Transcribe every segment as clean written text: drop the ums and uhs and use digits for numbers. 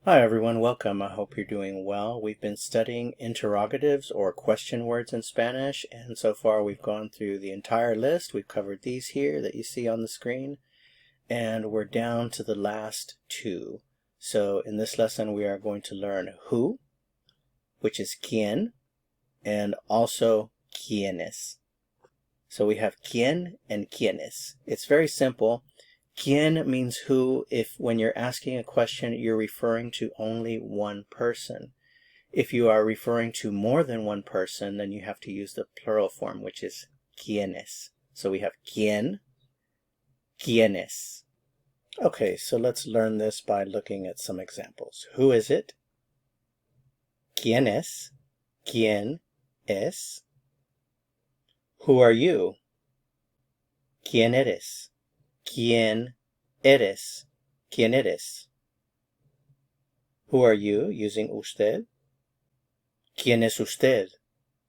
Hi everyone, welcome. I hope you're doing well. We've been studying interrogatives or question words in Spanish, and so far we've gone through the entire list. We've covered these here that you see on the screen, and we're down to the last two. So in this lesson we are going to learn who, which is quién, and also quiénes. So we have quién and quiénes. It's very simple. Quién means who if when you're asking a question you're referring to only one person. If you are referring to more than one person, then you have to use the plural form, which is quiénes. So we have quién, quiénes. Okay, so let's learn this by looking at some examples. Who is it? ¿Quién es? ¿Quién es? Who are you? ¿Quién eres? ¿Quién eres? ¿Quién eres? Who are you? Using usted. ¿Quién es usted?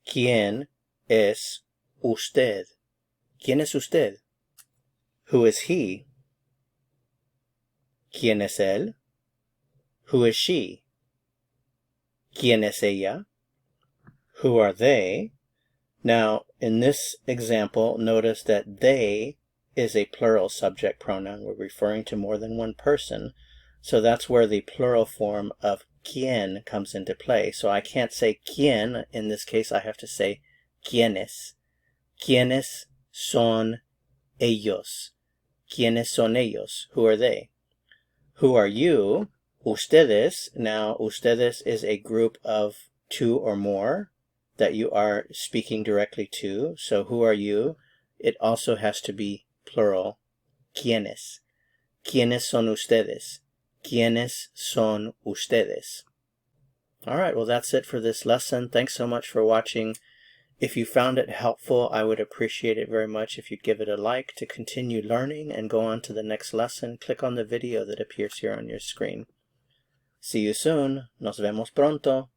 ¿Quién es usted? ¿Quién es usted? Who is he? ¿Quién es él? Who is she? ¿Quién es ella? Who are they? Now, in this example, notice that they is a plural subject pronoun. We're referring to more than one person. So that's where the plural form of quién comes into play. So I can't say quién. In this case, I have to say quiénes. ¿Quiénes son ellos? ¿Quiénes son ellos? Who are they? Who are you? Ustedes. Now, ustedes is a group of two or more that you are speaking directly to. So who are you? It also has to be plural. ¿Quiénes? ¿Quiénes son ustedes? ¿Quiénes son ustedes? All right, well, that's it for this lesson. Thanks so much for watching. If you found it helpful, I would appreciate it very much if you'd give it a like. To continue learning and go on to the next lesson, click on the video that appears here on your screen. See you soon. Nos vemos pronto.